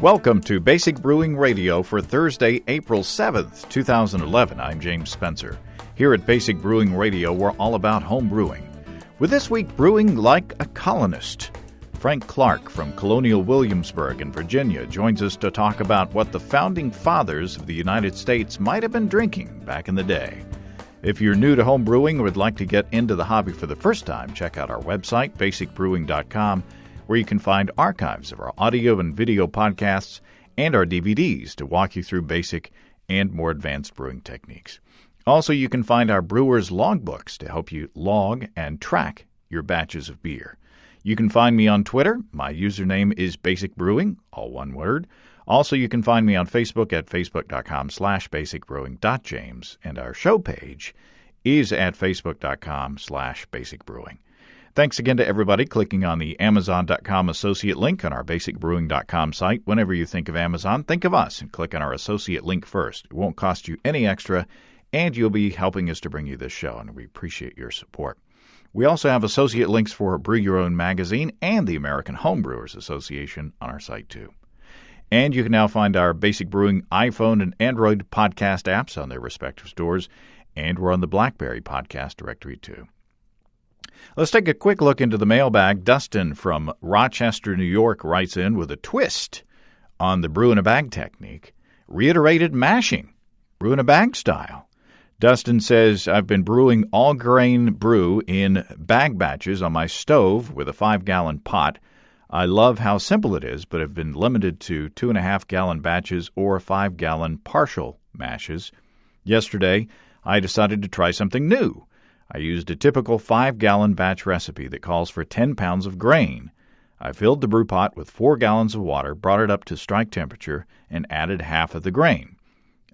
Welcome to Basic Brewing Radio for Thursday, April 7th, 2011. I'm James Spencer. Here at Basic Brewing Radio, we're all about home brewing. With this week, Brewing Like a Colonist. Frank Clark from Colonial Williamsburg in Virginia joins us to talk about what the founding fathers of the United States might have been drinking back in the day. If you're new to home brewing or would like to get into the hobby for the first time, check out our website, basicbrewing.com, where you can find archives of our audio and video podcasts and our DVDs to walk you through basic and more advanced brewing techniques. Also, you can find our brewers' logbooks to help you log and track your batches of beer. You can find me on Twitter. My username is Basic Brewing, all one word. Also, you can find me on Facebook at facebook.com/basicbrewing.james, and our show page is at facebook.com/basicbrewing. Thanks again to everybody clicking on the Amazon.com associate link on our basicbrewing.com site. Whenever you think of Amazon, think of us and click on our associate link first. It won't cost you any extra, and you'll be helping us to bring you this show, and we appreciate your support. We also have associate links for Brew Your Own magazine and the American Homebrewers Association on our site, too. And you can now find our Basic Brewing iPhone and Android podcast apps on their respective stores, and we're on the BlackBerry podcast directory, too. Let's take a quick look into the mailbag. Dustin from Rochester, New York writes in with a twist on the brew-in-a-bag technique, reiterated mashing, brew-in-a-bag style. Dustin says, I've been brewing all-grain brew in bag batches on my stove with a 5-gallon pot. I love how simple it is, but have been limited to 2.5-gallon batches or 5-gallon partial mashes. Yesterday, I decided to try something new. I used a typical 5-gallon batch recipe that calls for 10 pounds of grain. I filled the brew pot with 4 gallons of water, brought it up to strike temperature, and added half of the grain.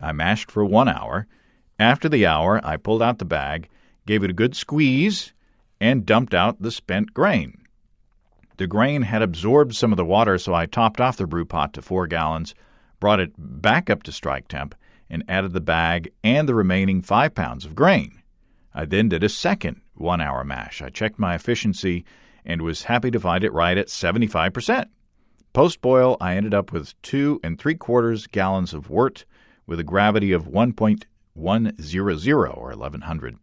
I mashed for 1 hour. After the hour, I pulled out the bag, gave it a good squeeze, and dumped out the spent grain. The grain had absorbed some of the water, so I topped off the brew pot to 4 gallons, brought it back up to strike temp, and added the bag and the remaining 5 pounds of grain. I then did a second 1-hour mash. I checked my efficiency and was happy to find it right at 75%. Post-boil, I ended up with 2 3/4 gallons of wort with a gravity of 1.100 or 1100.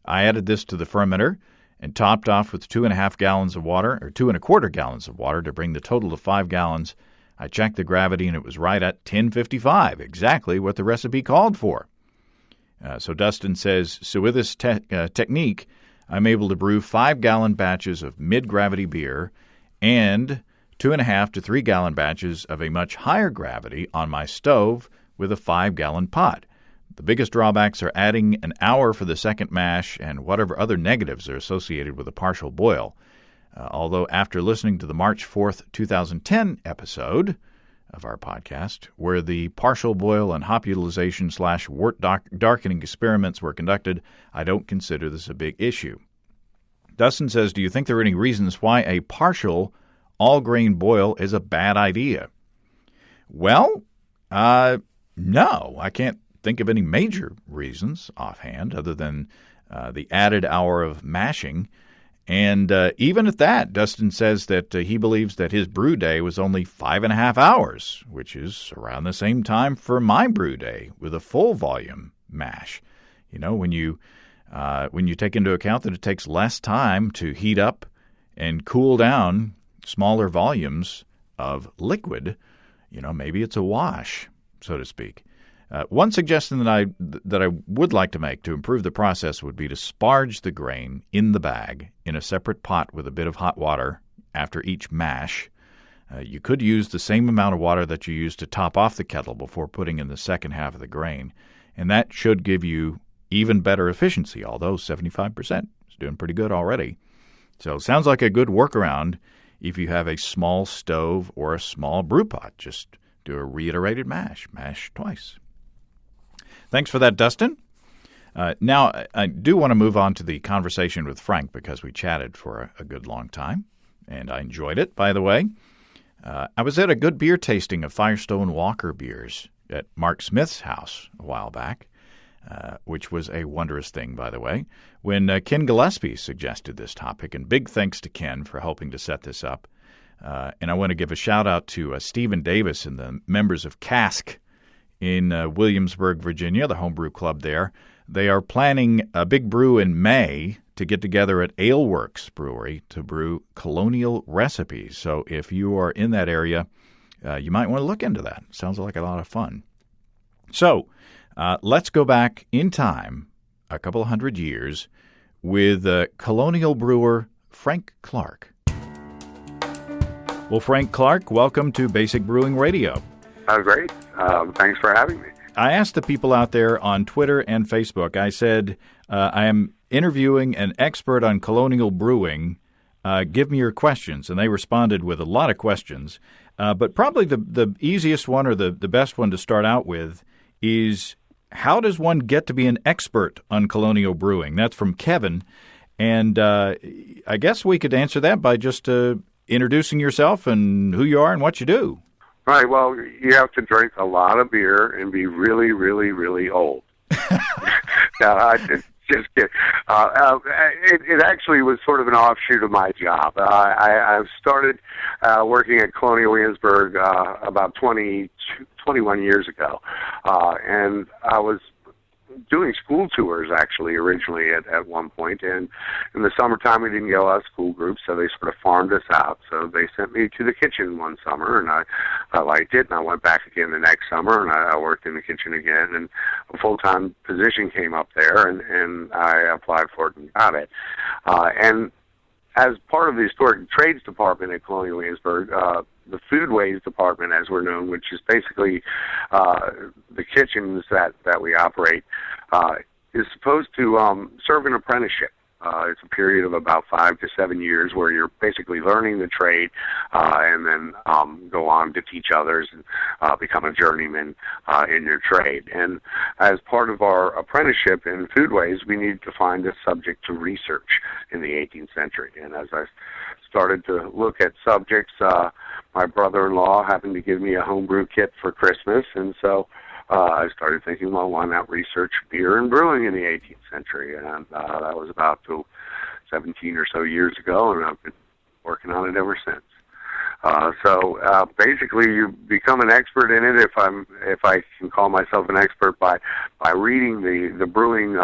I added this to the fermenter and topped off with 2.5 gallons of water, or 2 1/4 gallons of water to bring the total to 5 gallons. I checked the gravity and it was right at 1055, exactly what the recipe called for. So Dustin says, so with this technique, I'm able to brew 5-gallon batches of mid-gravity beer and 2.5 to 3-gallon batches of a much higher gravity on my stove with a 5-gallon pot. The biggest drawbacks are adding an hour for the second mash and whatever other negatives are associated with a partial boil. Although after listening to the March 4th, 2010 episode of our podcast, where the partial boil and hop utilization / wort darkening experiments were conducted, I don't consider this a big issue. Dustin says, do you think there are any reasons why a partial all-grain boil is a bad idea? Well, no, I can't think of any major reasons offhand other than the added hour of mashing. And even at that, Dustin says that he believes that his brew day was only 5.5 hours, which is around the same time for my brew day with a full volume mash. You know, when you take into account that it takes less time to heat up and cool down smaller volumes of liquid, you know, maybe it's a wash, so to speak. One suggestion that I would like to make to improve the process would be to sparge the grain in the bag in a separate pot with a bit of hot water after each mash. You could use the same amount of water that you use to top off the kettle before putting in the second half of the grain, and that should give you even better efficiency, although 75% is doing pretty good already. So it sounds like a good workaround if you have a small stove or a small brew pot. Just do a reiterated mash twice. Thanks for that, Dustin. Now, I do want to move on to the conversation with Frank because we chatted for a good long time, and I enjoyed it, by the way. I was at a good beer tasting of Firestone Walker beers at Mark Smith's house a while back, which was a wondrous thing, by the way, when Ken Gillespie suggested this topic, and big thanks to Ken for helping to set this up. And I want to give a shout-out to Stephen Davis and the members of Cask in Williamsburg, Virginia, the homebrew club there. They are planning a big brew in May to get together at Aleworks Brewery to brew colonial recipes. So if you are in that area, you might want to look into that. Sounds like a lot of fun. So let's go back in time a couple of 100 years with colonial brewer Frank Clark. Well, Frank Clark, welcome to Basic Brewing Radio. Great. Thanks for having me. I asked the people out there on Twitter and Facebook, I said, I am interviewing an expert on colonial brewing. Give me your questions. And they responded with a lot of questions. But probably the easiest one or the best one to start out with is, how does one get to be an expert on colonial brewing? That's from Kevin. And I guess we could answer that by just introducing yourself and who you are and what you do. Right. Well, you have to drink a lot of beer and be really, really, really old. No, I just kidding. It actually was sort of an offshoot of my job. I started working at Colonial Williamsburg about 21 years ago, and I was doing school tours actually originally at one point, and in the summertime we didn't get a lot of school groups, so they sort of farmed us out. So they sent me to the kitchen one summer, and I liked it, and I went back again the next summer, and I worked in the kitchen again, and a full-time position came up there, and I applied for it and got it. And as part of the historic trades department at Colonial Williamsburg, the foodways department, as we're known, which is basically the kitchens that we operate, is supposed to serve an apprenticeship. It's a period of about 5 to 7 years where you're basically learning the trade and then go on to teach others and become a journeyman in your trade. And as part of our apprenticeship in foodways, we needed to find a subject to research in the 18th century. And as I started to look at subjects, my brother-in-law happened to give me a homebrew kit for Christmas, and so I started thinking, well, why not research beer and brewing in the 18th century? And that was about 17 or so years ago, and I've been working on it ever since. So basically, you become an expert in it, if I can call myself an expert, by reading the brewing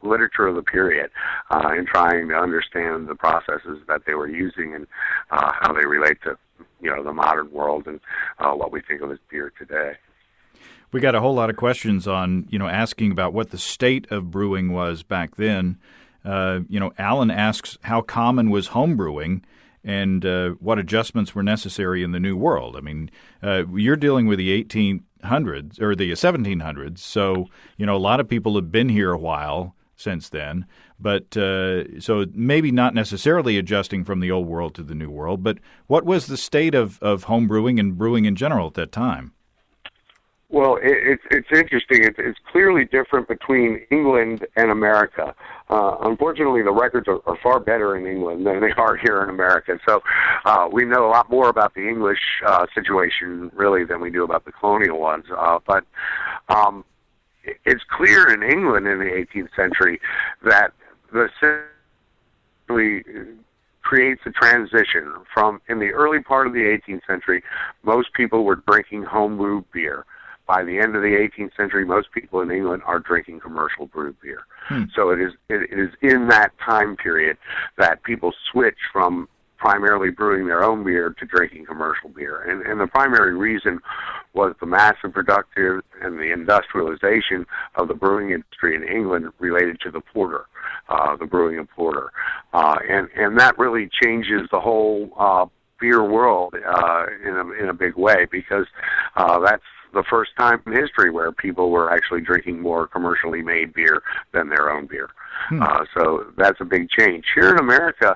literature of the period and trying to understand the processes that they were using and how they relate to the modern world and what we think of as beer today. We got a whole lot of questions on, asking about what the state of brewing was back then. Alan asks how common was home brewing and what adjustments were necessary in the New World. I mean, you're dealing with the 1800s or the 1700s, so, a lot of people have been here a while since then, but so maybe not necessarily adjusting from the old world to the new world, but what was the state of home brewing and brewing in general at that time? Well, it's interesting. It's clearly different between England and America. Unfortunately, the records are far better in England than they are here in America. So we know a lot more about the English situation, really, than we do about the colonial ones. But it's clear in England in the 18th century that the system creates a transition from, in the early part of the 18th century, most people were drinking home-brewed beer. By the end of the 18th century, most people in England are drinking commercial brewed beer. So it is in that time period that people switch from primarily brewing their own beer to drinking commercial beer. And the primary reason was the massive productive and the industrialization of the brewing industry in England related to the porter, the brewing of porter. And that really changes the whole beer world in a big way, because that's the first time in history where people were actually drinking more commercially made beer than their own beer. So that's a big change. Here in America,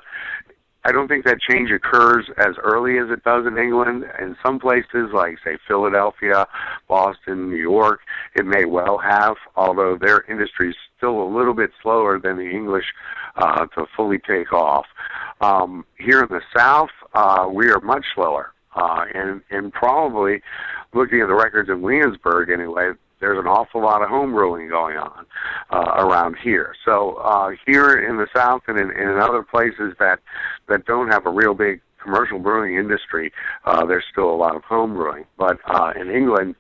I don't think that change occurs as early as it does in England. In some places, like, say, Philadelphia, Boston, New York, it may well have, although their industry is still a little bit slower than the English to fully take off. Here in the South, we are much slower. And probably, looking at the records in Williamsburg anyway, there's an awful lot of home brewing going on around here. So here in the South and in other places that don't have a real big commercial brewing industry, there's still a lot of home brewing. But in England,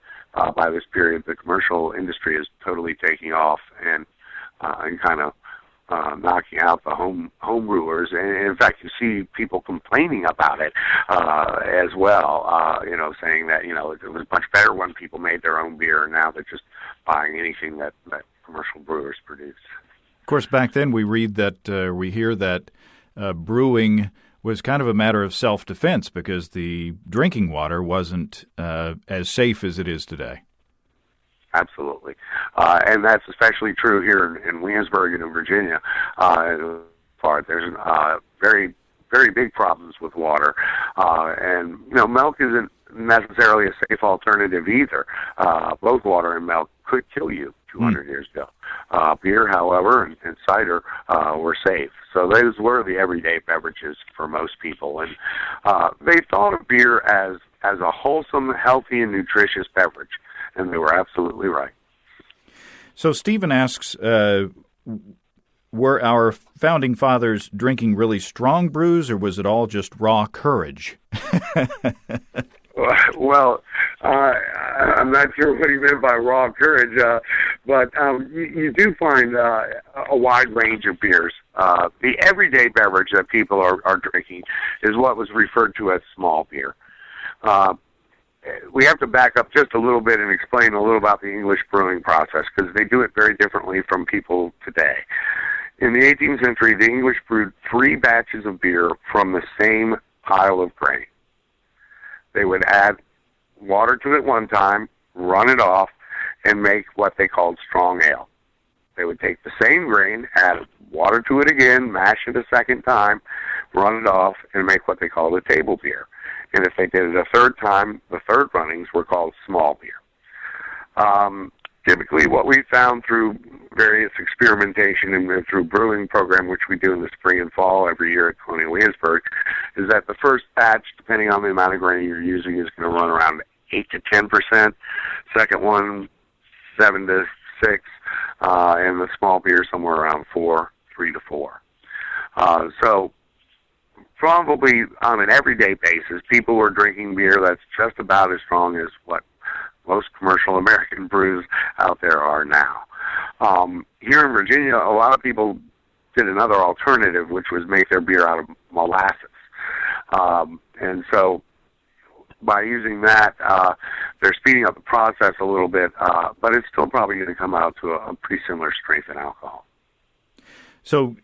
by this period, the commercial industry is totally taking off and kind of knocking out the home brewers. And in fact, you see people complaining about it as well, saying that, it was much better when people made their own beer, and now they're just buying anything that commercial brewers produce. Of course, back then we hear that brewing was kind of a matter of self-defense because the drinking water wasn't as safe as it is today. Absolutely. And that's especially true here in Williamsburg and in Virginia. There's very, very big problems with water. And milk isn't necessarily a safe alternative either. Both water and milk could kill you 200 years ago. Beer, however, and cider were safe. So those were the everyday beverages for most people. And they thought of beer as a wholesome, healthy, and nutritious beverage. And they were absolutely right. So Stephen asks, were our founding fathers drinking really strong brews, or was it all just raw courage? Well, I'm not sure what he meant by raw courage, but you do find a wide range of beers. The everyday beverage that people are drinking is what was referred to as small beer. We have to back up just a little bit and explain a little about the English brewing process, because they do it very differently from people today. In the 18th century, the English brewed 3 batches of beer from the same pile of grain. They would add water to it one time, run it off, and make what they called strong ale. They would take the same grain, add water to it again, mash it a second time, run it off, and make what they called a table beer. And if they did it a third time, the third runnings were called small beer. Typically, what we found through various experimentation and through brewing program, which we do in the spring and fall every year at Colonial Williamsburg, is that the first batch, depending on the amount of grain you're using, is going to run around 8 to 10%. Second one, 7 to 6, and the small beer somewhere around 3 to 4. So probably on an everyday basis, people were drinking beer that's just about as strong as what most commercial American brews out there are now. Here in Virginia, a lot of people did another alternative, which was make their beer out of molasses. And so by using that, they're speeding up the process a little bit, but it's still probably going to come out to a pretty similar strength in alcohol. So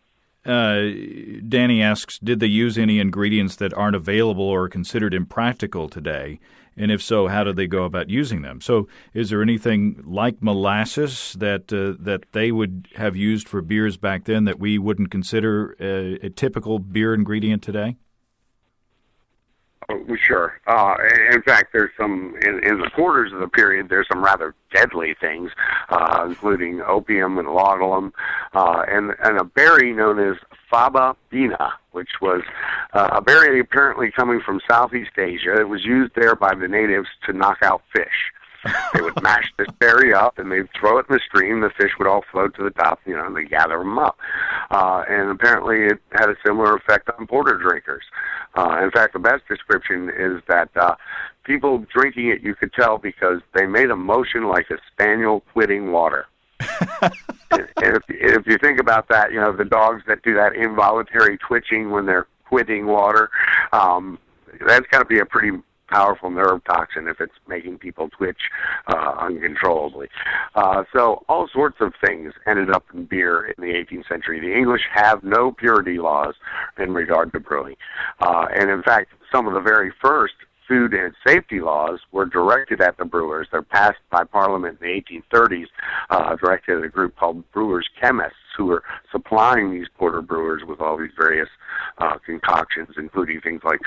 Danny asks, did they use any ingredients that aren't available or considered impractical today? And if so, how did they go about using them? So is there anything like molasses that they would have used for beers back then that we wouldn't consider a typical beer ingredient today? Sure. In fact, there's some, in the quarters of the period, there's some rather deadly things, including opium and laudanum, and a berry known as faba bina, which was a berry apparently coming from Southeast Asia. It was used there by the natives to knock out fish. They would mash this berry up, and they'd throw it in the stream. The fish would all float to the top, and they gather them up. And apparently it had a similar effect on porter drinkers. In fact, the best description is that people drinking it, you could tell because they made a motion like a spaniel quitting water. And if you think about that, the dogs that do that involuntary twitching when they're quitting water, that's got to be a pretty powerful nerve toxin if it's making people twitch uncontrollably. So all sorts of things ended up in beer in the 18th century. The English have no purity laws in regard to brewing. And in fact, some of the very first food and safety laws were directed at the brewers. They're passed by Parliament in the 1830s, directed at a group called brewers' chemists who were supplying these porter brewers with all these various concoctions, including things like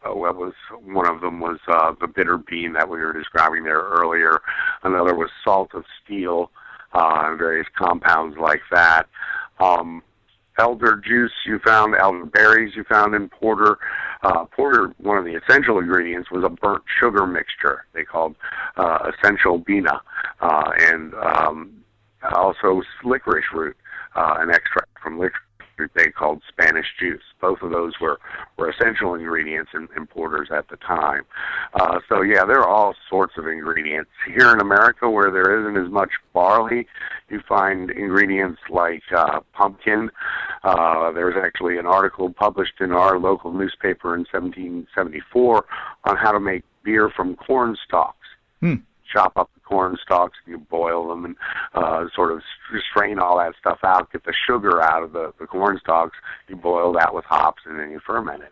one of them was the bitter bean that we were describing there earlier. Another was salt of steel and various compounds like that. Elder juice elderberries you found in porter. Porter, one of the essential ingredients, was a burnt sugar mixture they called essential bina, and also licorice root, an extract from licorice. they called Spanish juice. Both of those were essential ingredients in porters at the time. So yeah, there are all sorts of ingredients. Here in America, where there isn't as much barley, you find ingredients like pumpkin. There was actually an article published in our local newspaper in 1774 on how to make beer from corn stalks. Chop up the corn stalks, you boil them, and sort of strain all that stuff out, get the sugar out of the corn stalks. You boil that with hops, and then you ferment it.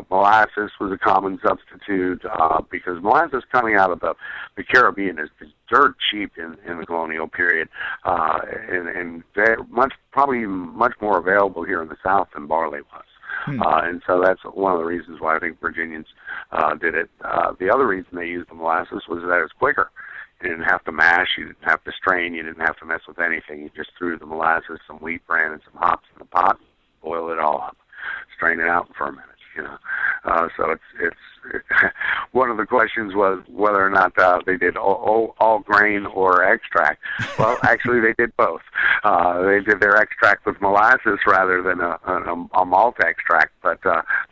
Molasses was a common substitute because molasses coming out of the Caribbean is dirt cheap in the colonial period, and they're probably much more available here in the South than barley was. And so that's one of the reasons why I think Virginians did it. The other reason they used the molasses was that it's quicker. You didn't have to mash, you didn't have to strain, you didn't have to mess with anything. You just threw the molasses, some wheat bran, and some hops in the pot, boil it all up, strain it out, and ferment it. So it's one of the questions was whether or not they did all grain or extract. Well, actually, they did both. They did their extract with molasses rather than a malt extract, but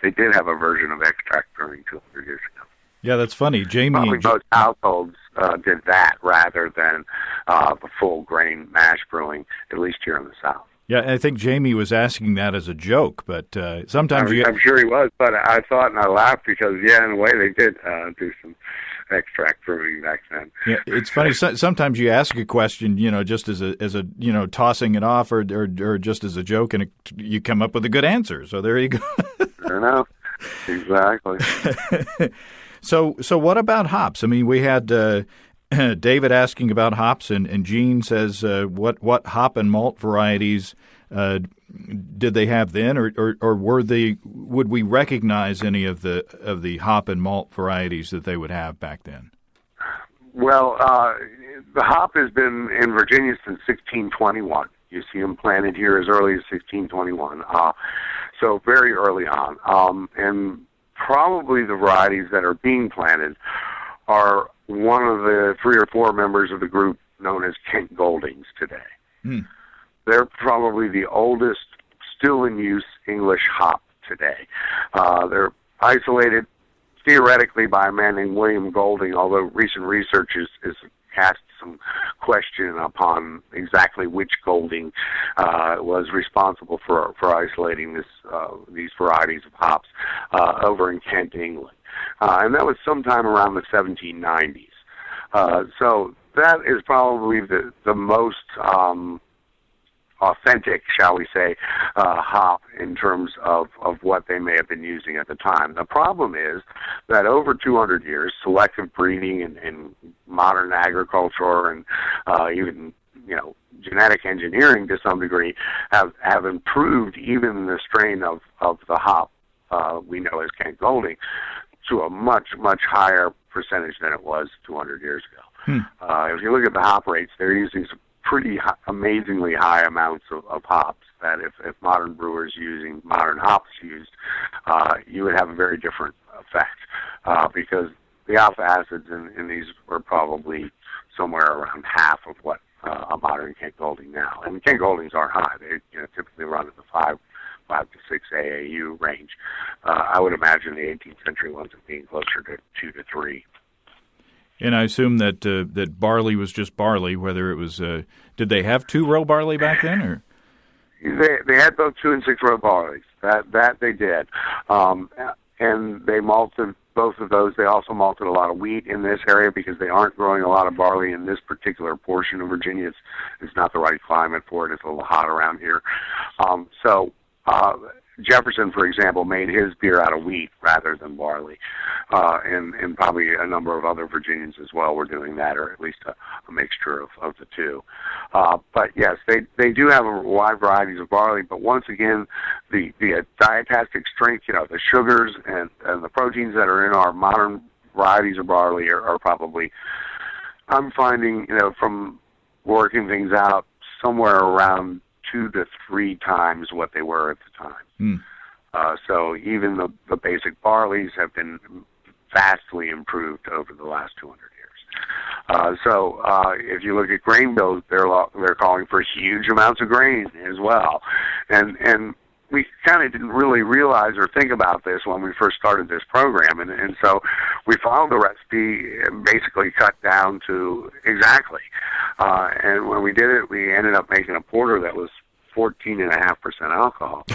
they did have a version of extract brewing 200 years ago. Yeah, that's funny. Jamie, probably most households did that rather than the full grain mash brewing, at least here in the South. Yeah, I think Jamie was asking that as a joke, but sometimes I'm sure he was, but I thought and I laughed because, in a way, they did do some extract brewing back then. Yeah, it's funny. Sometimes you ask a question, just as a tossing it off, or just as a joke, and you come up with a good answer. So there you go. Fair enough. Exactly. So what about hops? I mean, we had David asking about hops, and Gene says, what hop and malt varieties did they have then, or would we recognize any of the hop and malt varieties that they would have back then? Well, the hop has been in Virginia since 1621. You see them planted here as early as 1621, so very early on. And probably the varieties that are being planted are one of the 3 or 4 members of the group known as Kent Goldings today. They're probably the oldest still in use English hop today. They're isolated theoretically by a man named William Golding, although recent research is cast some question upon exactly which Golding was responsible for isolating these varieties of hops over in Kent, England. And that was sometime around the 1790s. So that is probably the most authentic, shall we say, hop in terms of what they may have been using at the time. The problem is that over 200 years, selective breeding and modern agriculture and even genetic engineering to some degree have improved even the strain of the hop we know as Kent Golding to a much, much higher percentage than it was 200 years ago. If you look at the hop rates, they're using some pretty amazingly high amounts of hops that if modern brewers using modern hops used, you would have a very different effect because the alpha acids in these were probably somewhere around half of what a modern Kent Golding now. And Kent Goldings are high. They typically run at the 5 to 6 AAU range. I would imagine the 18th century ones are being closer to 2 to 3. And I assume that barley was just barley, whether it was did they have 2-row barley back then, or? They had both 2 and 6 row barleys. That they did, and they malted both of those. They also malted a lot of wheat in this area because they aren't growing a lot of barley in this particular portion of Virginia. It's not the right climate for it. It's a little hot around here. Jefferson, for example, made his beer out of wheat rather than barley, and probably a number of other Virginians as well were doing that, or at least a mixture of the two. But yes, they do have a wide varieties of barley, but once again, the dietactic strength, the sugars and the proteins that are in our modern varieties of barley are probably, I'm finding, from working things out, somewhere around 2 to 3 times what they were at the time. So even the basic barleys have been vastly improved over the last 200 years. If you look at grain bills, they're calling for huge amounts of grain as well, and we kind of didn't really realize or think about this when we first started this program, and so we followed the recipe and basically cut down to exactly. And when we did it, we ended up making a porter that was 14.5% alcohol.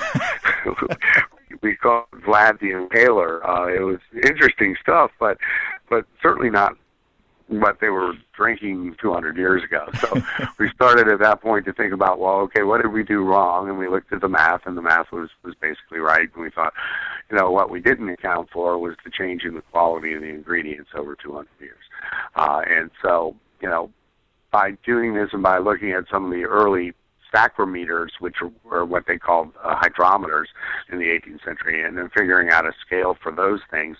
We called it Vlad the Impaler. It was interesting stuff, but certainly not what they were drinking 200 years ago. So we started at that point to think about, well, okay, what did we do wrong? And we looked at the math, and the math was basically right. And we thought, what we didn't account for was the change in the quality of the ingredients over 200 years. And so, by doing this and by looking at some of the early sacrometers, which were what they called hydrometers in the 18th century, and then figuring out a scale for those things,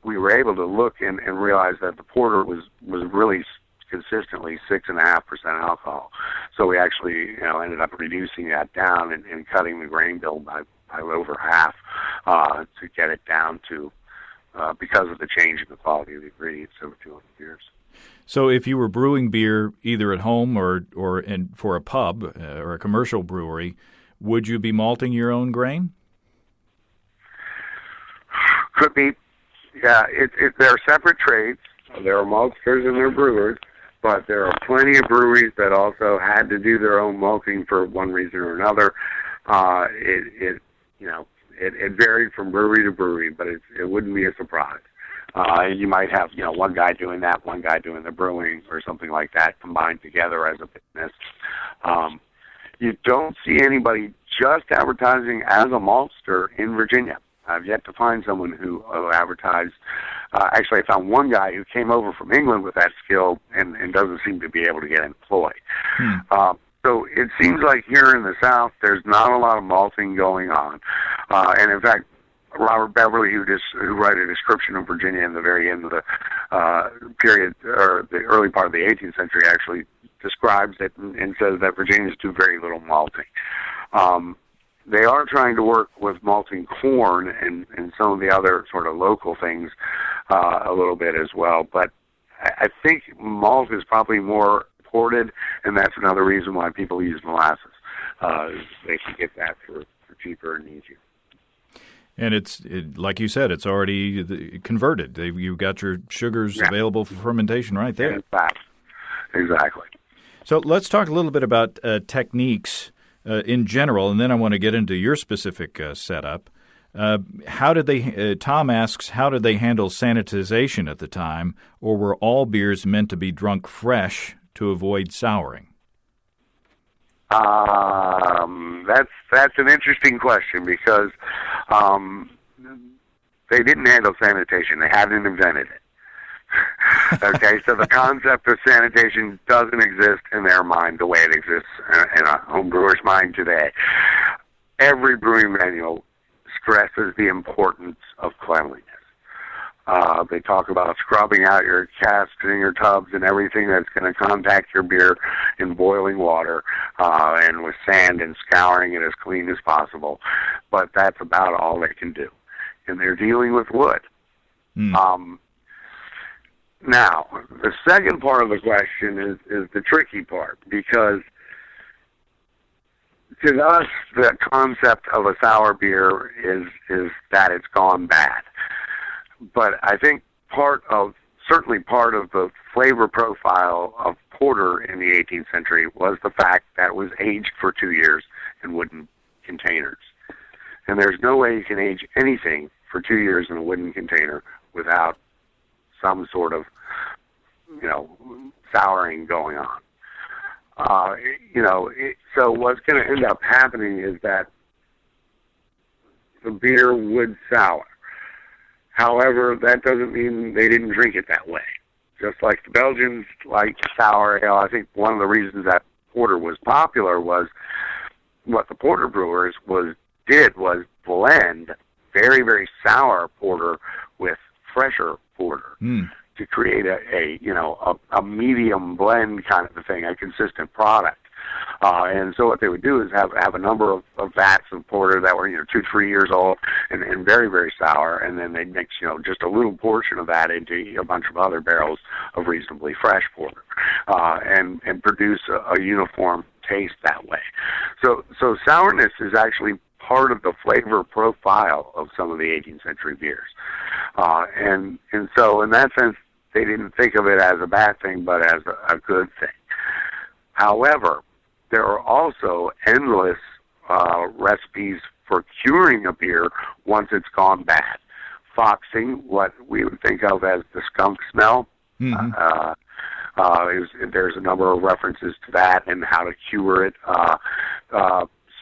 we were able to look and realize that the porter was really consistently 6.5% alcohol. So we actually, ended up reducing that down and cutting the grain bill by over half to get it down to, because of the change in the quality of the ingredients over 200 years. So if you were brewing beer either at home or for a pub or a commercial brewery, would you be malting your own grain? Could be. Yeah, they're separate trades. There are maltsters and there are brewers, but there are plenty of breweries that also had to do their own malting for one reason or another. It varied from brewery to brewery, but it wouldn't be a surprise. You might have, one guy doing that, one guy doing the brewing or something like that combined together as a business. You don't see anybody just advertising as a maltster in Virginia. I've yet to find someone who advertised. Actually, I found one guy who came over from England with that skill and doesn't seem to be able to get employed. So it seems like here in the South, there's not a lot of malting going on. And in fact, Robert Beverly, who wrote a description of Virginia in the very end of the period, or the early part of the 18th century, actually describes it and says that Virginians do very little malting. They are trying to work with malting corn and some of the other sort of local things a little bit as well. But I think malt is probably more imported, and that's another reason why people use molasses. They can get that for cheaper and easier. And like you said, it's already converted. You've got your sugars available for fermentation right there. In fact, exactly. So let's talk a little bit about techniques in general, and then I want to get into your specific setup. How did they? Tom asks, how did they handle sanitization at the time, or were all beers meant to be drunk fresh to avoid souring? That's an interesting question because they didn't handle sanitation. They hadn't invented it. Okay, so the concept of sanitation doesn't exist in their mind the way it exists in a home brewer's mind today. Every brewing manual stresses the importance of cleanliness. They talk about scrubbing out your casks and your tubs and everything that's going to contact your beer in boiling water and with sand and scouring it as clean as possible. But that's about all they can do. And they're dealing with wood. Now, the second part of the question is the tricky part, because to us, the concept of a sour beer is that it's gone bad. But I think certainly part of the flavor profile of porter in the 18th century was the fact that it was aged for 2 years in wooden containers. And there's no way you can age anything for 2 years in a wooden container without some sort of, souring going on. So what's going to end up happening is that the beer would sour. However, that doesn't mean they didn't drink it that way. Just like the Belgians like sour ale, I think one of the reasons that porter was popular was what the porter brewers did was blend very, very sour porter with fresher porter to create a medium blend kind of a thing, a consistent product. And so what they would do is have a number of vats of porter together that were 2-3 years old and very, very sour, and then they'd mix just a little portion of that into a bunch of other barrels of reasonably fresh porter, and produce a uniform taste that way. So sourness is actually part of the flavor profile of some of the 18th century beers, and so in that sense, they didn't think of it as a bad thing, but as a good thing. However, there are also endless recipes for curing a beer once it's gone bad. Foxing, what we would think of as the skunk smell. Mm-hmm. There's a number of references to that and how to cure it.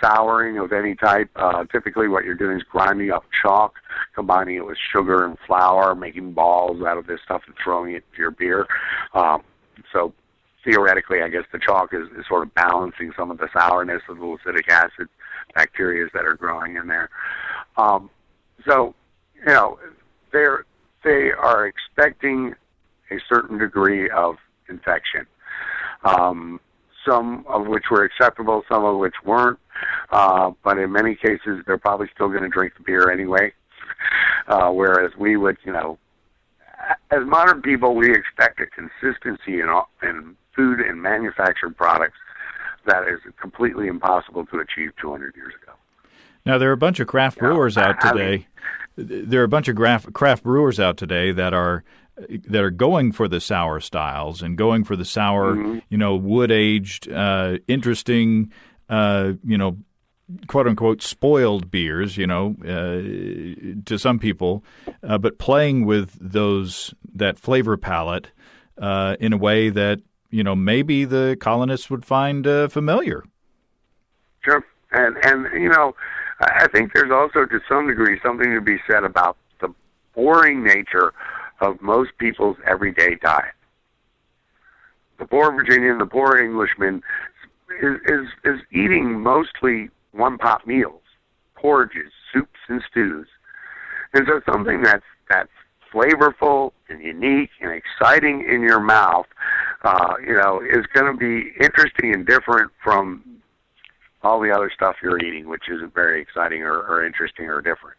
Souring of any type. Typically what you're doing is grinding up chalk, combining it with sugar and flour, making balls out of this stuff and throwing it into your beer. So theoretically, I guess the chalk is sort of balancing some of the sourness of the acidic acid bacteria that are growing in there. They are expecting a certain degree of infection. Some of which were acceptable, some of which weren't. But in many cases, they're probably still going to drink the beer anyway. Whereas we would, as modern people, we expect a consistency in food and manufactured products that is completely impossible to achieve 200 years ago. Now, there are a bunch of craft brewers out today. There are a bunch of craft brewers out today that are going for the sour styles and going for the sour, mm-hmm. Wood-aged, interesting, quote-unquote spoiled beers, to some people, but playing with that flavor palette in a way that, maybe the colonists would find familiar. Sure. And I think there's also, to some degree, something to be said about the boring nature of most people's everyday diet. The poor Virginian, the poor Englishman is eating mostly one-pot meals, porridges, soups, and stews. And so something that's flavorful and unique and exciting in your mouth, is going to be interesting and different from all the other stuff you're eating, which isn't very exciting or interesting or different,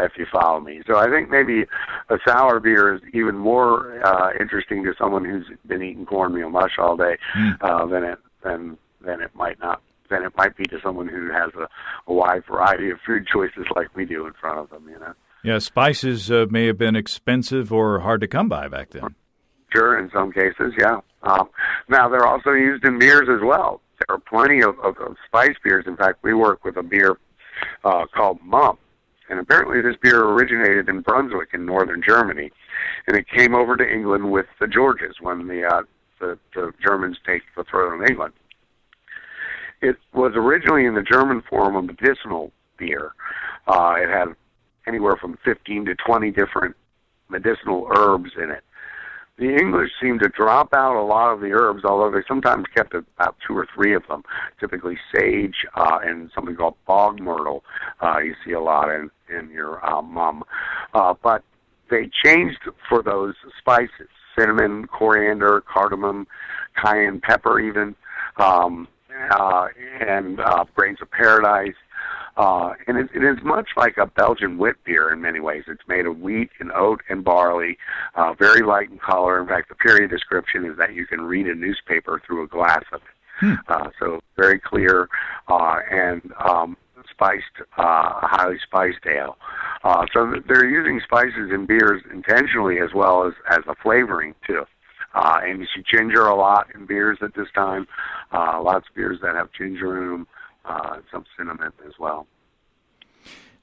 if you follow me. So I think maybe a sour beer is even more interesting to someone who's been eating cornmeal mush all day than it might be to someone who has a wide variety of food choices like we do in front of them. Yeah, spices may have been expensive or hard to come by back then. Sure, in some cases, yeah. Now, they're also used in beers as well. There are plenty of spice beers. In fact, we work with a beer called Mum. And apparently this beer originated in Brunswick in northern Germany. And it came over to England with the Georges when the Germans take the throne of England. It was originally in the German form of medicinal beer. It had anywhere from 15 to 20 different medicinal herbs in it. The English seemed to drop out a lot of the herbs, although they sometimes kept about 2 or 3 of them, typically sage and something called bog myrtle. You see a lot in your Mum. But they changed for those spices, cinnamon, coriander, cardamom, cayenne pepper even, and grains of paradise. And it is much like a Belgian wit beer in many ways. It's made of wheat and oat and barley, very light in color. In fact, the period description is that you can read a newspaper through a glass of it. So very clear and spiced, highly spiced ale. So they're using spices in beers intentionally as well as a flavoring too. And you see ginger a lot in beers at this time. Lots of beers that have ginger in them. Some cinnamon as well.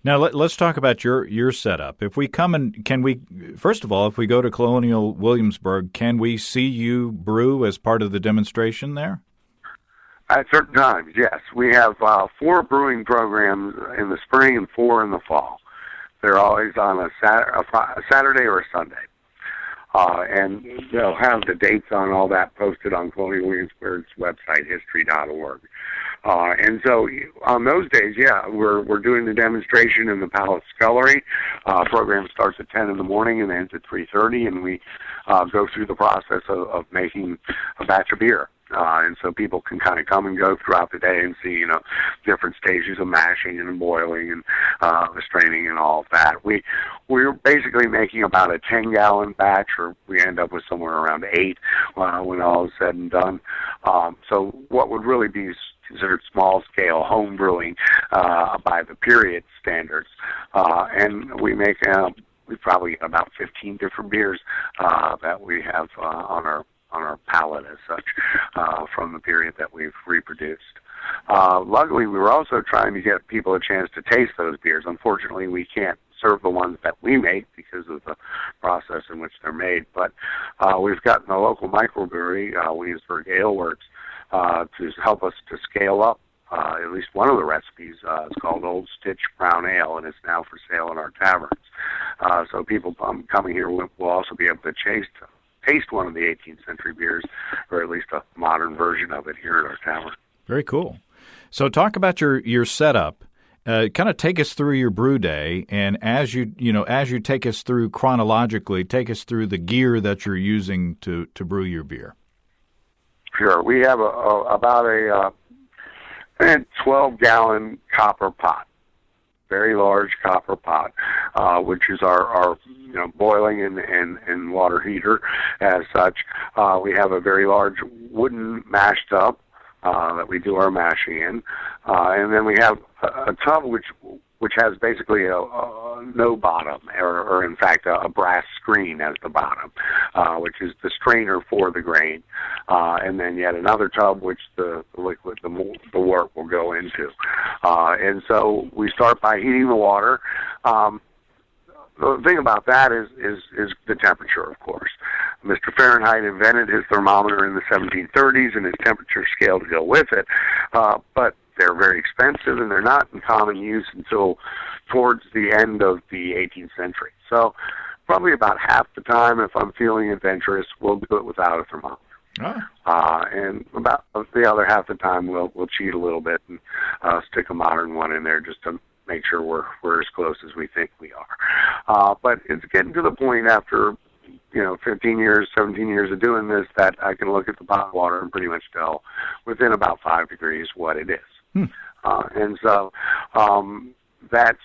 Now let's talk about your setup. If we first of all, if we go to Colonial Williamsburg, can we see you brew as part of the demonstration there? At certain times, yes. We have 4 brewing programs in the spring and 4 in the fall. They're always on a Saturday or a Sunday. And they'll have the dates on all that posted on Colonial Williamsburg's website, history.org. And so on those days, yeah, we're doing the demonstration in the Palace Scullery. Program starts at 10 in the morning and ends at 3:30, and we go through the process of making a batch of beer. And so people can kind of come and go throughout the day and see, different stages of mashing and boiling and the straining and all of that. We're basically making about a 10-gallon batch, or we end up with somewhere around 8 when all is said and done. So what would really be considered small-scale home brewing by the period standards. And we make we probably got about 15 different beers that we have on our palette as such from the period that we've reproduced. Luckily, we were also trying to get people a chance to taste those beers. Unfortunately, we can't serve the ones that we make because of the process in which they're made. But we've gotten a local microbrewery, Williamsburg Ale Works, to help us to scale up at least one of the recipes. It's called Old Stitch Brown Ale, and it's now for sale in our taverns. So people coming here will also be able to taste one of the 18th century beers, or at least a modern version of it here at our tavern. Very cool. So talk about your setup. Kind of take us through your brew day, and as you take us through chronologically, take us through the gear that you're using to brew your beer. Sure. We have about a 12-gallon copper pot, very large copper pot, which is our boiling and water heater as such. We have a very large wooden mash tub that we do our mashing in, and then we have a tub which has basically a no bottom, or in fact a brass screen as the bottom, which is the strainer for the grain, and then yet another tub which the liquid, the wort will go into. And so we start by heating the water. The thing about that is the temperature, of course. Mr. Fahrenheit invented his thermometer in the 1730s and his temperature scale to go with it, but they're very expensive and they're not in common use until towards the end of the 18th century. So probably about half the time, if I'm feeling adventurous, we'll do it without a thermometer. Oh. And about the other half the time, we'll cheat a little bit and stick a modern one in there just to make sure we're as close as we think we are. But it's getting to the point after 15 years, 17 years of doing this that I can look at the pot of water and pretty much tell within about 5 degrees what it is. And so that's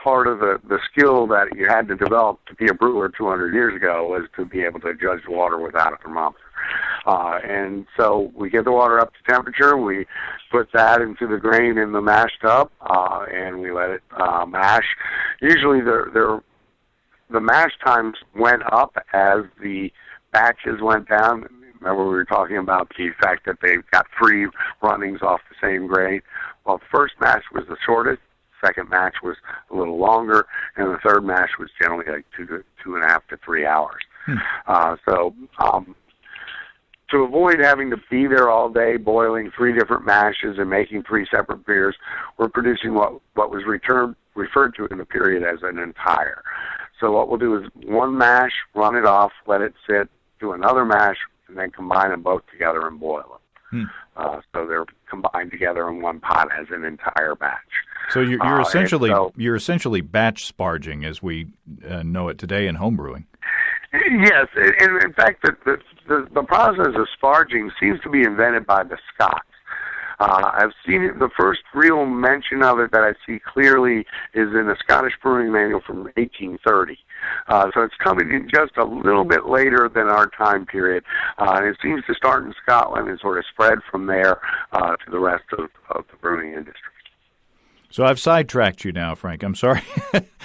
part of the skill that you had to develop to be a brewer 200 years ago, was to be able to judge the water without a thermometer. And so we get the water up to temperature, we put that into the grain in the mash tub, and we let it mash. Usually the mash times went up as the batches went down. Remember, we were talking about the fact that they've got 3 runnings off the same grain. Well, the first mash was the shortest, second mash was a little longer, and the third mash was generally like 2.5 to 3 hours. To avoid having to be there all day boiling 3 different mashes and making 3 separate beers, we're producing what was referred to in the period as an entire. So what we'll do is one mash, run it off, let it sit, do another mash, and then combine them both together and boil them. So they're combined together in one pot as an entire batch. So you're essentially batch sparging as we know it today in homebrewing. Yes, and in fact, the process of sparging seems to be invented by the Scots. I've seen it, the first real mention of it that I see clearly is in a Scottish brewing manual from 1830. So it's coming in just a little bit later than our time period. And it seems to start in Scotland and sort of spread from there to the rest of the brewing industry. So I've sidetracked you now, Frank. I'm sorry.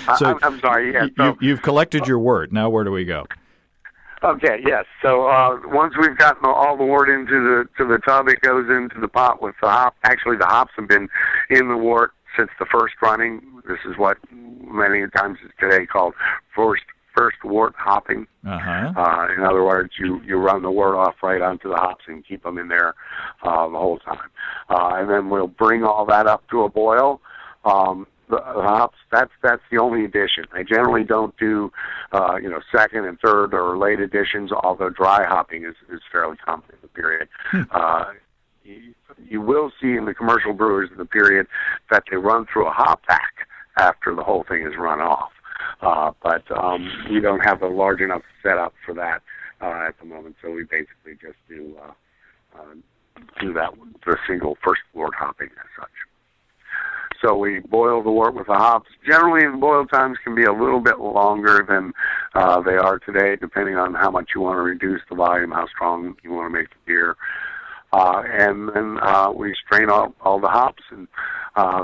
I'm sorry, yes. You've collected your wort. Now where do we go? Okay, yes. So once we've gotten all the wort into the tub, it goes into the pot with the hop. Actually, the hops have been in the wort since the first running. This is what many times is today called first wort hopping. In other words, you run the wort off right onto the hops and keep them in there the whole time. And then we'll bring all that up to a boil. The hops, that's the only addition. I generally don't do, second and third or late additions, although dry hopping is fairly common in the period. You will see in the commercial brewers in the period that they run through a hop pack after the whole thing is run off. But we don't have a large enough setup for that at the moment, so we basically just do do that with the single first wort hopping as such. So we boil the wort with the hops. Generally, the boil times can be a little bit longer than they are today, depending on how much you want to reduce the volume, how strong you want to make the beer. And then we strain all the hops and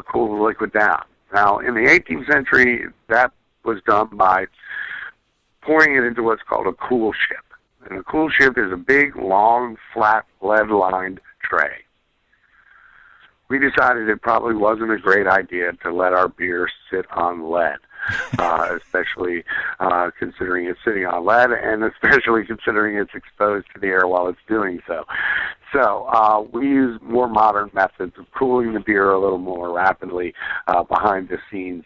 cool the liquid down. Now, in the 18th century, that was done by pouring it into what's called a cool ship. And a cool ship is a big, long, flat, lead-lined tray. We decided it probably wasn't a great idea to let our beer sit on lead, especially considering it's sitting on lead, and especially considering it's exposed to the air while it's doing so. So we use more modern methods of cooling the beer a little more rapidly behind the scenes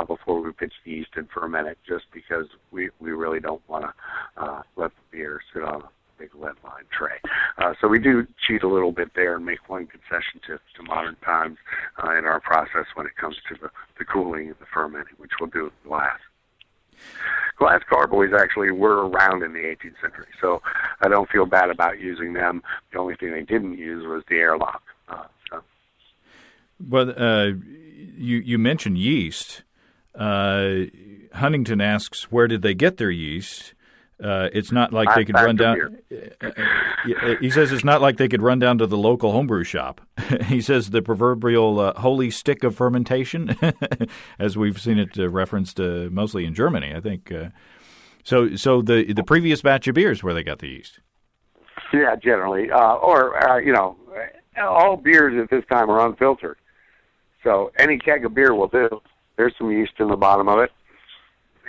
before we pitch the yeast and ferment it, just because we really don't want to let the beer sit on a big lead-lined tray. So we do cheat a little bit there and make one concession to modern times in our process when it comes to the cooling and the fermenting, which we'll do with glass. Glass carboys actually were around in the 18th century, so I don't feel bad about using them. The only thing they didn't use was the airlock. Well, you mentioned yeast. Huntington asks, where did they get their yeast? It's not like they could run down. He says it's not like they could run down to the local homebrew shop. He says the proverbial holy stick of fermentation, as we've seen it referenced mostly in Germany, I think. So the previous batch of beers where they got the yeast. Yeah, generally, all beers at this time are unfiltered. So any keg of beer will do. There's some yeast in the bottom of it.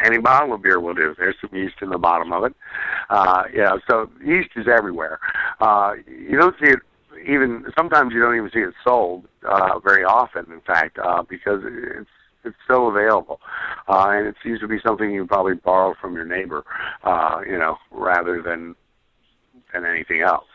Any bottle of beer will do. There's some yeast in the bottom of it. So yeast is everywhere. You don't see it sometimes you don't even see it sold very often, in fact, because it's so available. And it seems to be something you probably borrow from your neighbor, rather than anything else.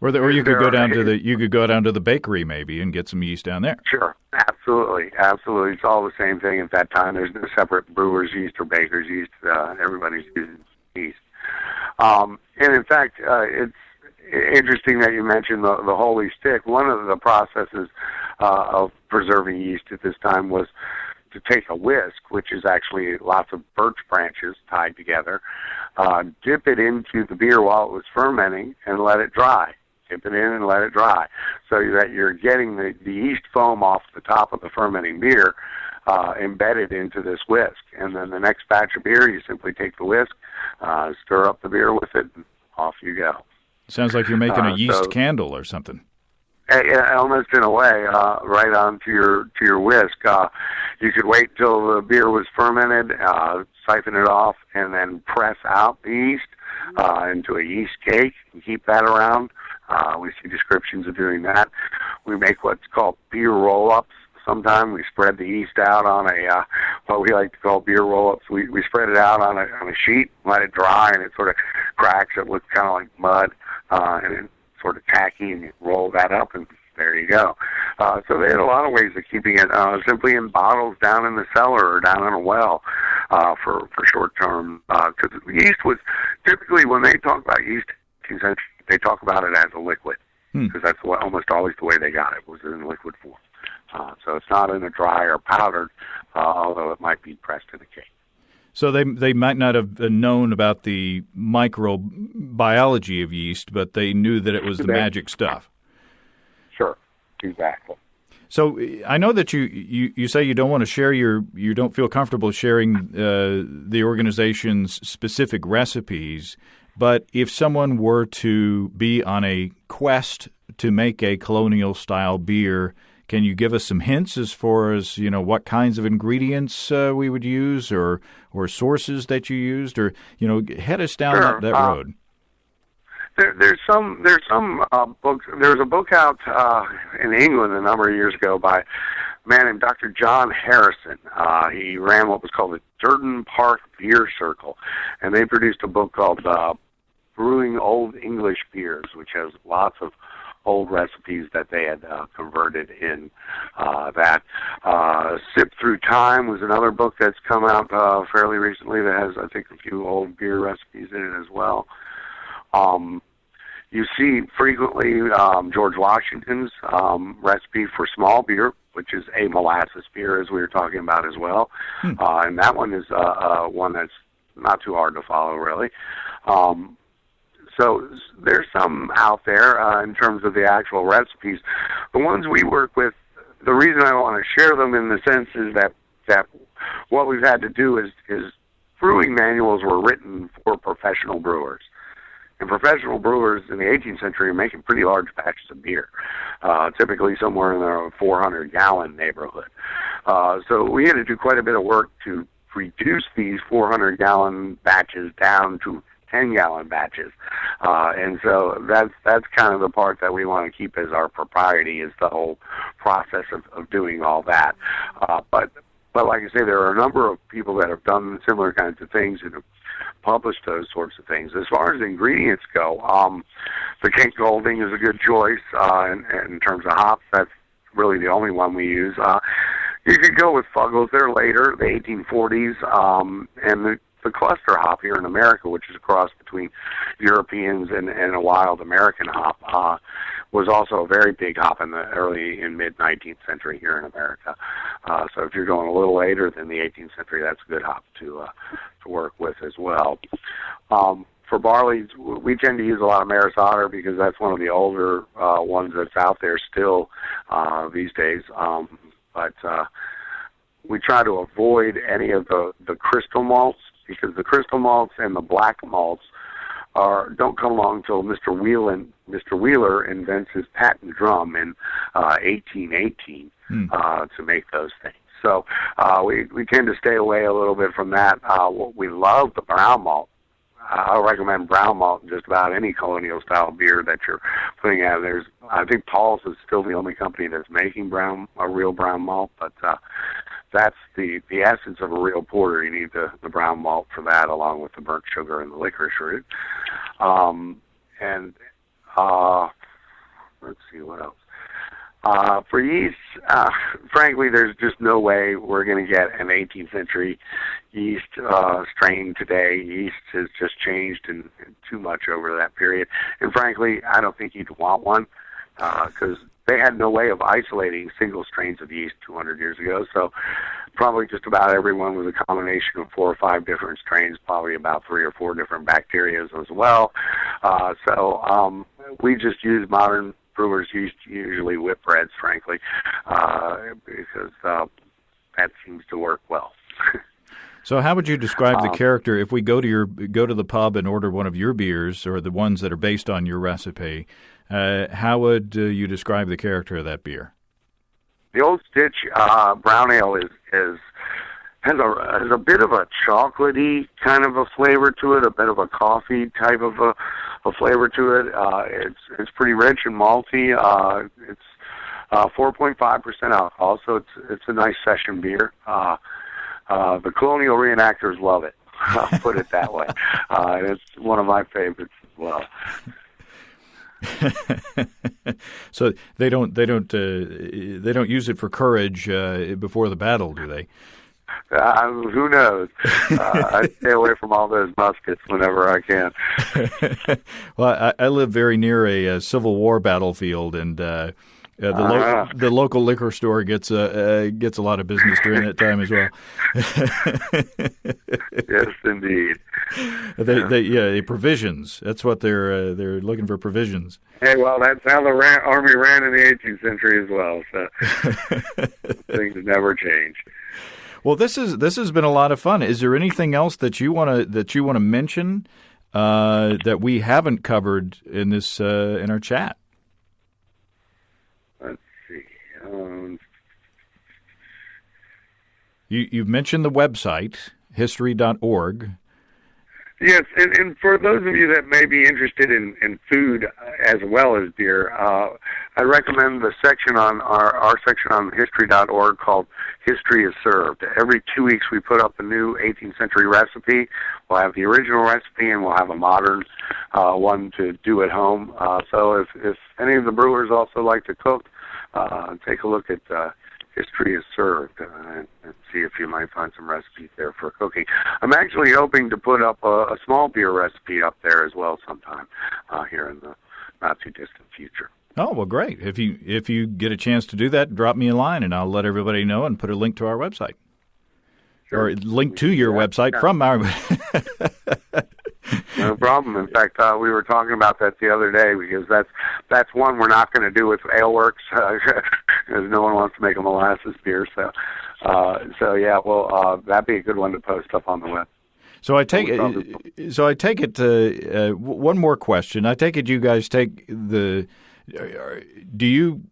Or you could go down to the bakery maybe and get some yeast down there. Sure, absolutely. It's all the same thing at that time. There's no separate brewer's yeast or baker's yeast. Everybody's using yeast. And in fact, it's interesting that you mentioned the holy stick. One of the processes of preserving yeast at this time was to take a whisk, which is actually lots of birch branches tied together, dip it into the beer while it was fermenting, and let it dry. Dip it in and let it dry, so that you're getting the yeast foam off the top of the fermenting beer embedded into this whisk. And then the next batch of beer, you simply take the whisk, stir up the beer with it, and off you go. Sounds like you're making a yeast candle or something. Almost in a way, right onto your whisk. You could wait till the beer was fermented, siphon it off, and then press out the yeast into a yeast cake and keep that around. We see descriptions of doing that. We make what's called beer roll-ups. Sometimes we spread the yeast out on what we like to call beer roll-ups. We spread it out on a sheet, let it dry, and it sort of cracks. It looks kind of like mud, and it's sort of tacky, and you roll that up, and there you go. So they had a lot of ways of keeping it simply in bottles down in the cellar or down in a well for short term. Because yeast was typically, when they talk about yeast, they talk about it as a liquid, because that's almost always the way they got it, was in liquid form. So it's not in a dry or powdered, although it might be pressed in a cake. So they might not have known about the microbiology of yeast, but they knew that it was the magic stuff. Sure, exactly. So I know that you say you don't want to share you don't feel comfortable sharing the organization's specific recipes, but if someone were to be on a quest to make a colonial style beer, can you give us some hints as far as what kinds of ingredients we would use, or sources that you used, or head us down that road? There's some books. There was a book out in England a number of years ago by a man named Dr. John Harrison. He ran what was called the Durden Park Beer Circle, and they produced a book called Brewing Old English Beers, which has lots of old recipes that they had converted in that. Sip Through Time was another book that's come out fairly recently that has, I think, a few old beer recipes in it as well. You see frequently George Washington's recipe for small beer, which is a molasses beer, as we were talking about as well. And that one is one that's not too hard to follow, really. So there's some out there in terms of the actual recipes. The ones we work with, the reason I want to share them in the sense is that what we've had to do is brewing manuals were written for professional brewers. And professional brewers in the 18th century are making pretty large batches of beer, typically somewhere in the 400-gallon neighborhood. So we had to do quite a bit of work to reduce these 400-gallon batches down to 10-gallon batches. And so that's kind of the part that we want to keep as our propriety, is the whole process of doing all that. But like I say, there are a number of people that have done similar kinds of things and have published those sorts of things. As far as ingredients go, the Kent Golding is a good choice. And in terms of hops, that's really the only one we use. You could go with Fuggles. They're later, the 1840s, and the cluster hop here in America, which is a cross between Europeans and a wild American hop, was also a very big hop in the early and mid-19th century here in America. So if you're going a little later than the 18th century, that's a good hop to work with as well. For barley, we tend to use a lot of Maris Otter because that's one of the older ones that's out there still these days. But we try to avoid any of the crystal malts, because the crystal malts and the black malts don't come along until Mr. Wheeler invents his patent drum in 1818 to make those things. So we tend to stay away a little bit from that. We love the brown malt. I recommend brown malt in just about any colonial style beer that you're putting out. I think Paul's is still the only company that's making a real brown malt, but that's the essence of a real porter. You need the brown malt for that, along with the burnt sugar and the licorice root. And let's see what else. For yeast, frankly, there's just no way we're going to get an 18th century yeast strain today. Yeast has just changed in too much over that period. And frankly, I don't think you'd want one because they had no way of isolating single strains of yeast 200 years ago. So probably just about everyone was a combination of 4 or 5 different strains, probably about 3 or 4 different bacteria as well. So we just use modern brewers usually whitbreads, frankly, because that seems to work well. So how would you describe the character if we go to the pub and order one of your beers or the ones that are based on your recipe? How would you describe the character of that beer? The Old Stitch brown ale has a bit of a chocolatey kind of a flavor to it, a bit of a coffee type of a flavor to it. It's pretty rich and malty. It's 4.5% alcohol, so it's a nice session beer. The Colonial reenactors love it. I'll put it that way. It's one of my favorites as well. So they don't use it for courage before the battle, do they? Who knows? I stay away from all those muskets whenever I can. Well, I live very near a Civil War battlefield, and the local liquor store gets a lot of business during that time as well. Yes, indeed. They provisions. That's what they're looking for, provisions. Hey, well, that's how the army ran in the 18th century as well. So things never change. Well, this has been a lot of fun. Is there anything else that you want to mention that we haven't covered in this in our chat? Let's see. You've mentioned the website, history.org. Yes, and for those of you that may be interested in food as well as beer, I recommend the section on our section on history.org called History is Served. Every 2 weeks we put up a new 18th century recipe. We'll have the original recipe and we'll have a modern one to do at home. So if any of the brewers also like to cook, take a look at History is Served and see if you might find some recipes there for cooking. I'm actually hoping to put up a small beer recipe up there as well sometime here in the not too distant future. Oh, well, great. If you get a chance to do that, drop me a line, and I'll let everybody know and put a link to our website. Sure. Or link to your website from our... No problem. In fact, we were talking about that the other day, because that's one we're not going to do with Aleworks, because no one wants to make a molasses beer. So yeah, well, that'd be a good one to post up on the web. So I take it. One more question. I take it you guys take the. Do you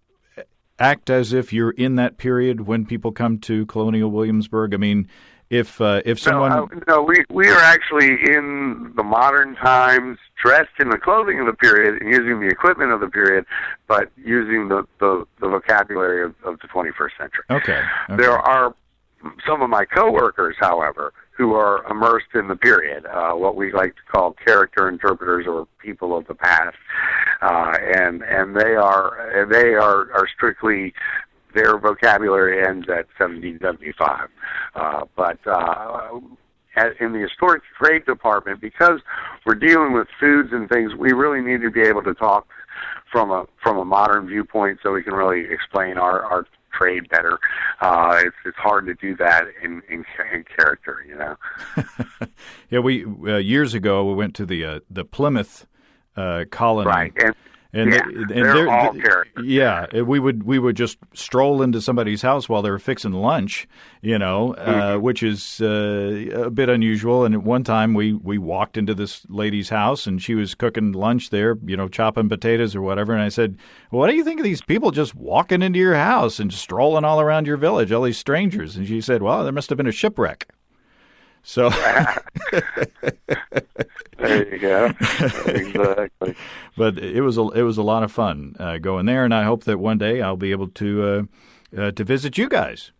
act as if you're in that period when people come to Colonial Williamsburg? I mean, if someone no, we are actually in the modern times, dressed in the clothing of the period and using the equipment of the period, but using the vocabulary of the 21st century. Okay. There are some of my coworkers, however, who are immersed in the period, what we like to call character interpreters, or people of the past, and they are strictly, their vocabulary ends at 1775. But in the historic trade department, because we're dealing with foods and things, we really need to be able to talk from a modern viewpoint, so we can really explain our trade better. It's hard to do that in character, you know. Yeah, we years ago we went to the Plymouth colony, right? And they're all characters. Yeah, we would just stroll into somebody's house while they were fixing lunch, you know, which is a bit unusual. And at one time we walked into this lady's house and she was cooking lunch there, you know, chopping potatoes or whatever. And I said, well, what do you think of these people just walking into your house and strolling all around your village, all these strangers? And she said, well, there must have been a shipwreck. So there you go. Exactly. But it was a lot of fun going there, and I hope that one day I'll be able to visit you guys.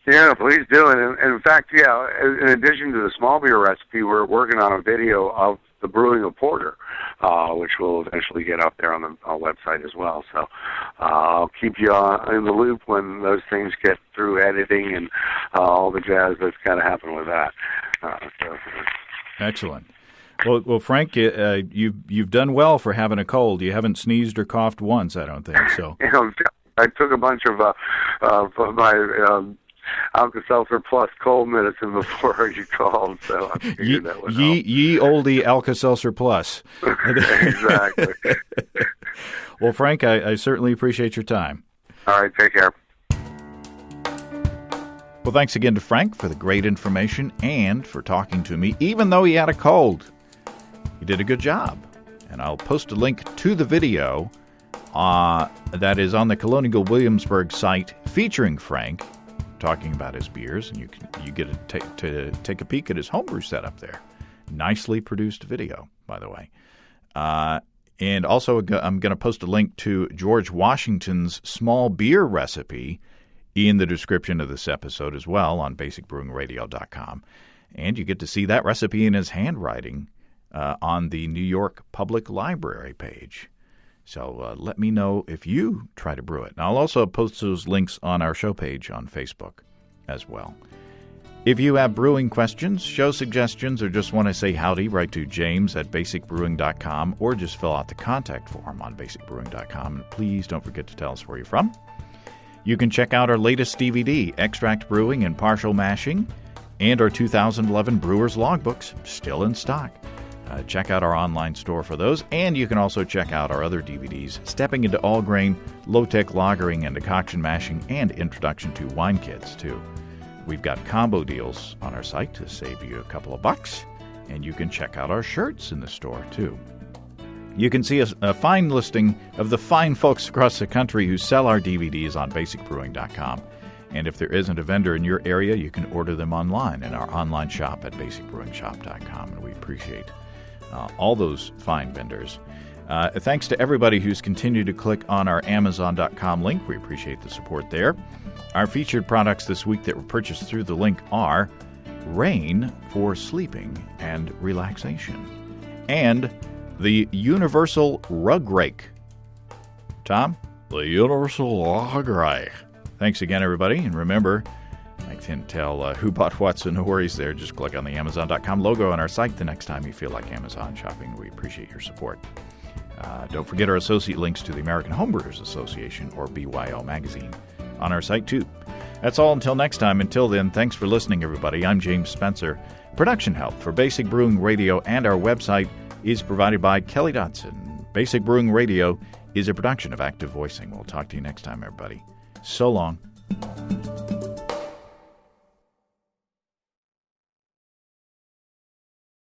Yeah, please do. And in fact, yeah, in addition to the small beer recipe, we're working on a video of the brewing of porter, which we'll eventually get up there on our website as well. So I'll keep you in the loop when those things get through editing and all the jazz that's got to happen with that. Excellent. Well, Frank, you've done well for having a cold. You haven't sneezed or coughed once, I don't think. So I took a bunch of my Alka-Seltzer Plus cold medicine before you called, so I figured that would help. Ye oldie Alka-Seltzer Plus. Exactly. Well, Frank, I certainly appreciate your time. All right, take care. Well, thanks again to Frank for the great information and for talking to me, even though he had a cold. He did a good job. And I'll post a link to the video that is on the Colonial Williamsburg site featuring Frank talking about his beers, and you get to take a peek at his homebrew setup there. Nicely produced video, by the way. And also, I'm going to post a link to George Washington's small beer recipe in the description of this episode as well on basicbrewingradio.com. And you get to see that recipe in his handwriting on the New York Public Library page. So let me know if you try to brew it. And I'll also post those links on our show page on Facebook as well. If you have brewing questions, show suggestions, or just want to say howdy, write to james@basicbrewing.com or just fill out the contact form on basicbrewing.com. And please don't forget to tell us where you're from. You can check out our latest DVD, Extract Brewing and Partial Mashing, and our 2011 Brewer's Logbooks, still in stock. Check out our online store for those, and you can also check out our other DVDs, Stepping into All Grain, Low-Tech Lagering and Decoction Mashing, and Introduction to Wine Kits, too. We've got combo deals on our site to save you a couple of bucks, and you can check out our shirts in the store, too. You can see a fine listing of the fine folks across the country who sell our DVDs on basicbrewing.com. And if there isn't a vendor in your area, you can order them online in our online shop at basicbrewingshop.com, and we appreciate all those fine vendors. Thanks to everybody who's continued to click on our Amazon.com link. We appreciate the support there. Our featured products this week that were purchased through the link are Rain for sleeping and relaxation, and the Universal Rug Rake. Tom? The Universal Rug Rake. Thanks again, everybody. And remember, I can't tell who bought what, so no worries there. Just click on the Amazon.com logo on our site the next time you feel like Amazon shopping. We appreciate your support. Don't forget our associate links to the American Homebrewers Association, or BYO Magazine, on our site, too. That's all until next time. Until then, thanks for listening, everybody. I'm James Spencer. Production help for Basic Brewing Radio and our website is provided by Kelly Dodson. Basic Brewing Radio is a production of Active Voicing. We'll talk to you next time, everybody. So long.